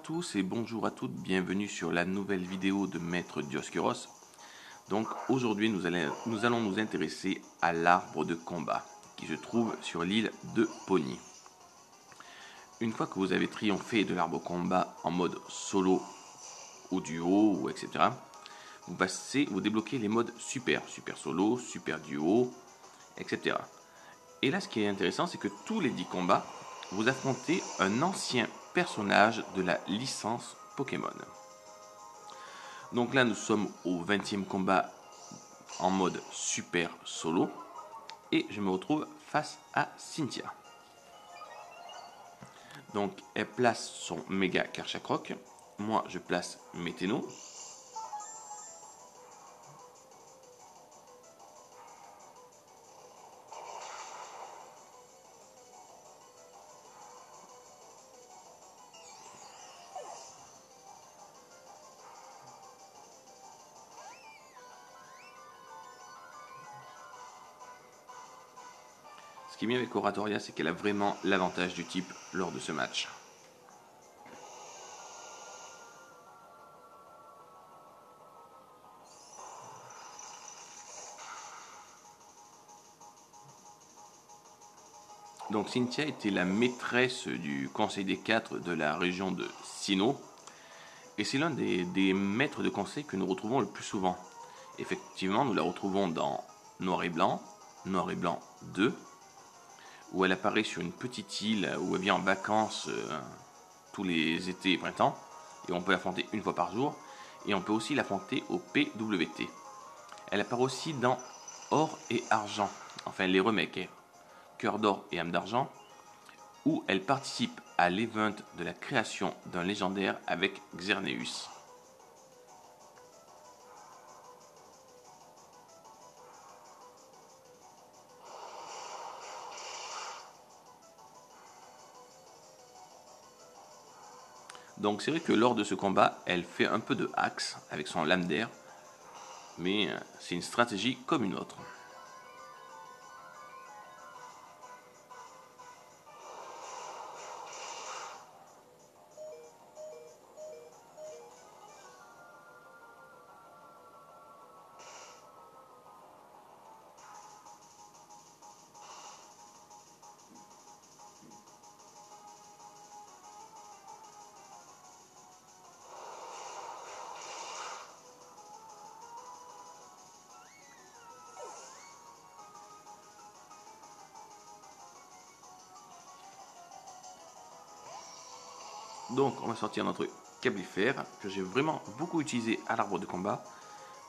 tous et bonjour à toutes, bienvenue sur la nouvelle vidéo de Maître Dioscuros. Donc aujourd'hui nous allons nous intéresser à l'arbre de combat qui se trouve sur l'île de Pony. Une fois que vous avez triomphé de l'arbre combat en mode solo ou duo ou etc. Vous débloquez les modes super solo, super duo, etc. Et là ce qui est intéressant c'est que tous les 10 combats vous affrontez un ancien personnage de la licence Pokémon. Donc là, nous sommes au 20e combat en mode super solo. Et je me retrouve face à Cynthia. Donc elle place son méga Karchakroc. Moi, je place mes Tenno. Ce qui est bien avec Oratoria, c'est qu'elle a vraiment l'avantage du type lors de ce match. Donc Cynthia était la maîtresse du Conseil des 4 de la région de Sinnoh. Et c'est l'un des maîtres de conseil que nous retrouvons le plus souvent. Effectivement, nous la retrouvons dans Noir et Blanc 2, où elle apparaît sur une petite île où elle vient en vacances tous les étés et printemps, et on peut l'affronter une fois par jour, et on peut aussi l'affronter au PWT. Elle apparaît aussi dans Or et Argent, enfin les remakes, Cœur d'Or et Âme d'Argent, où elle participe à l'event de la création d'un légendaire avec Xerneas. Donc c'est vrai que lors de ce combat, elle fait un peu de axe avec son lame d'air, mais c'est une stratégie comme une autre. Donc on va sortir notre Cablifère que j'ai vraiment beaucoup utilisé à l'arbre de combat,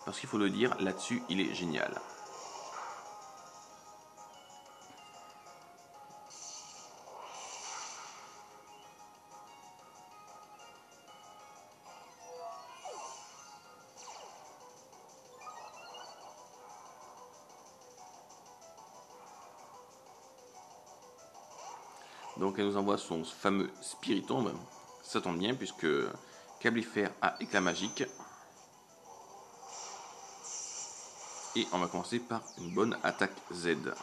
parce qu'il faut le dire, là-dessus il est génial. Donc elle nous envoie son fameux Spiritomb. Ça tombe bien puisque Cablifère a éclat magique. Et on va commencer par une bonne attaque Z.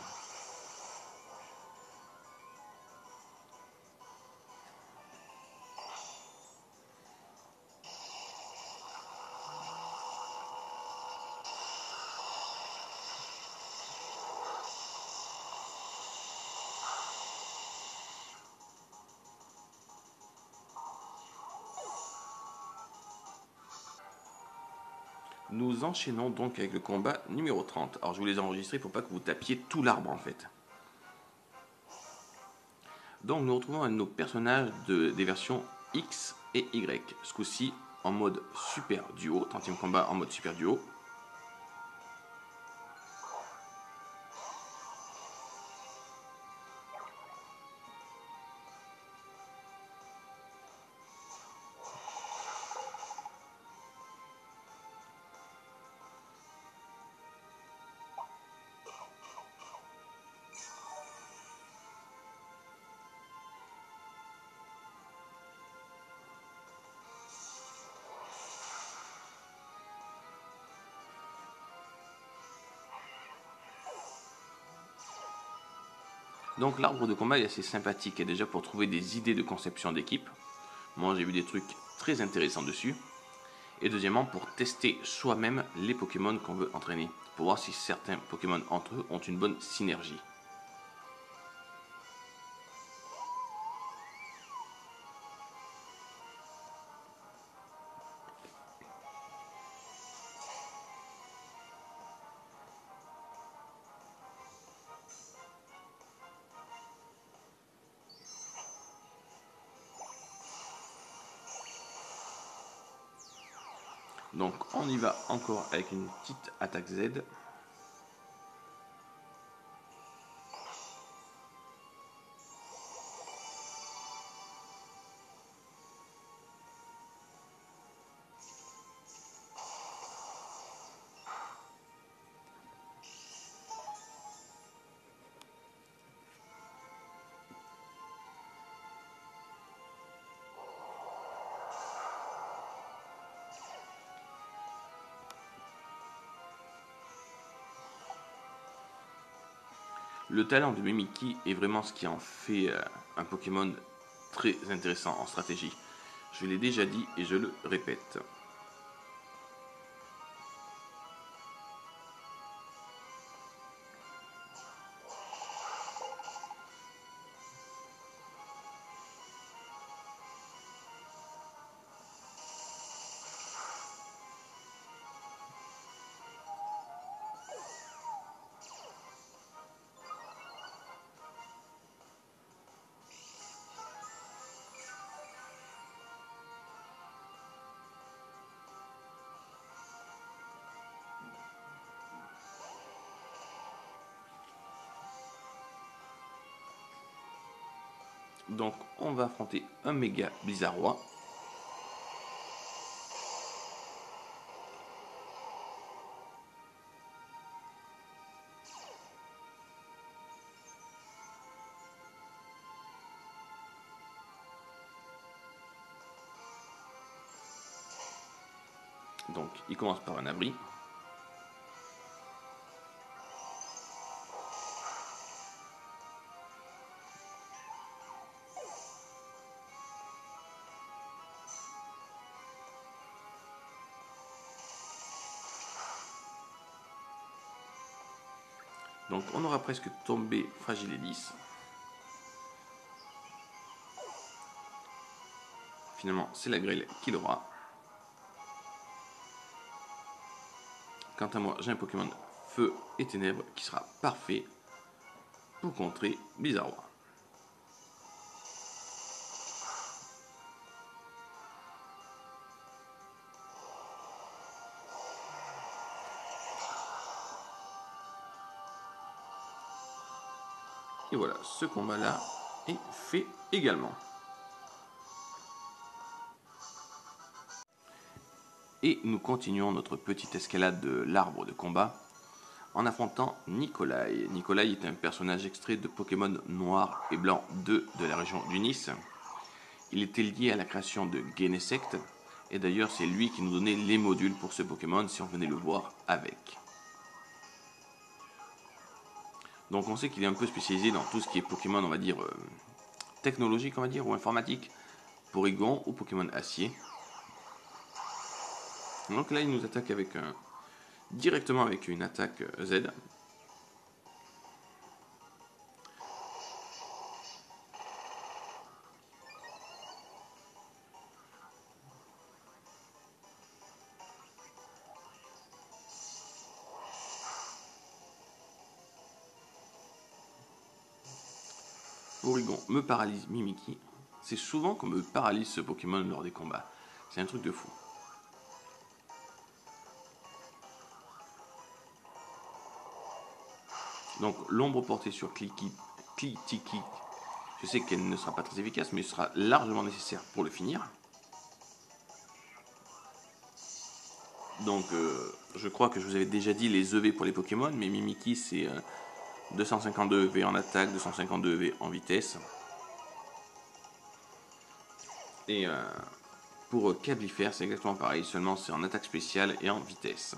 Nous enchaînons donc avec le combat numéro 30. Alors je vous les ai enregistrés pour pas que vous tapiez tout l'arbre en fait. Donc nous retrouvons un de nos personnages des versions X et Y. Ce coup-ci en mode super duo, 30e combat en mode super duo. Donc l'arbre de combat est assez sympathique et déjà pour trouver des idées de conception d'équipe. Moi j'ai vu des trucs très intéressants dessus. Et deuxièmement, pour tester soi-même les Pokémon qu'on veut entraîner, pour voir si certains Pokémon entre eux ont une bonne synergie. Donc on y va encore avec une petite attaque Z. Le talent de Mimikyu est vraiment ce qui en fait un Pokémon très intéressant en stratégie. Je l'ai déjà dit et je le répète. Donc on va affronter un méga Blizzardroid. Donc il commence par un abri. Donc on aura presque tombé Fragiledis. Finalement c'est la grêle qui l'aura. Quant à moi j'ai un Pokémon Feu et Ténèbres qui sera parfait pour contrer Blizzardroid. Et voilà, ce combat-là est fait également. Et nous continuons notre petite escalade de l'arbre de combat en affrontant Nikolai. Nikolai est un personnage extrait de Pokémon Noir et Blanc 2 de la région d'Unis. Il était lié à la création de Genesect, et d'ailleurs c'est lui qui nous donnait les modules pour ce Pokémon si on venait le voir avec. Donc on sait qu'il est un peu spécialisé dans tout ce qui est Pokémon, on va dire, technologique, on va dire, ou informatique, Porygon ou Pokémon Acier. Donc là il nous attaque directement avec une attaque Z. Porygon me paralyse Mimikyu. C'est souvent qu'on me paralyse ce Pokémon lors des combats. C'est un truc de fou. Donc l'ombre portée sur Clitiki, je sais qu'elle ne sera pas très efficace, mais sera largement nécessaire pour le finir. Donc je crois que je vous avais déjà dit les EV pour les Pokémon, mais Mimikyu c'est 252 EV en attaque, 252 EV en vitesse. Et pour Cablifère c'est exactement pareil, seulement c'est en attaque spéciale et en vitesse.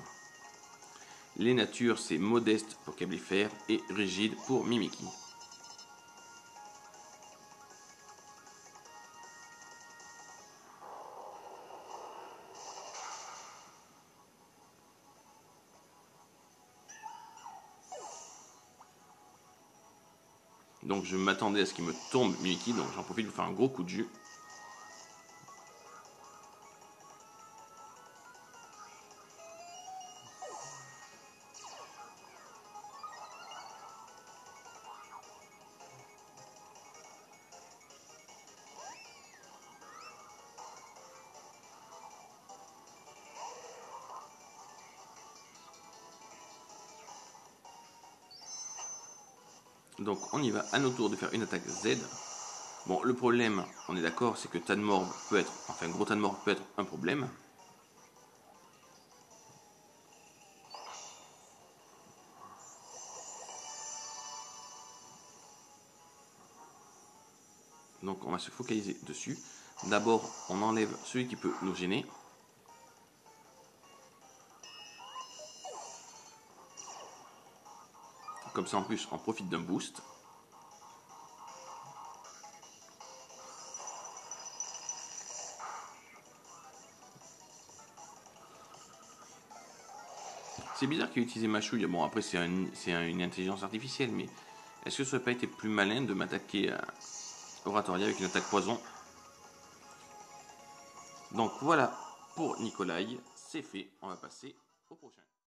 Les natures c'est modeste pour Cablifère et rigide pour Mimikyu. Donc je m'attendais à ce qu'il me tombe Mimikyu, donc j'en profite pour faire un gros coup de jus. Donc on y va à notre tour de faire une attaque Z. Bon, le problème, on est d'accord, c'est que Tadmorb peut être, enfin gros Tadmorb peut être un problème. Donc on va se focaliser dessus. D'abord, on enlève celui qui peut nous gêner. Comme ça en plus, on profite d'un boost. C'est bizarre qu'il ait utilisé Machouille. Bon, après, c'est une intelligence artificielle, mais est-ce que ça n'aurait pas été plus malin de m'attaquer Oratoria avec une attaque poison? Donc voilà pour Nikolai, c'est fait. On va passer au prochain.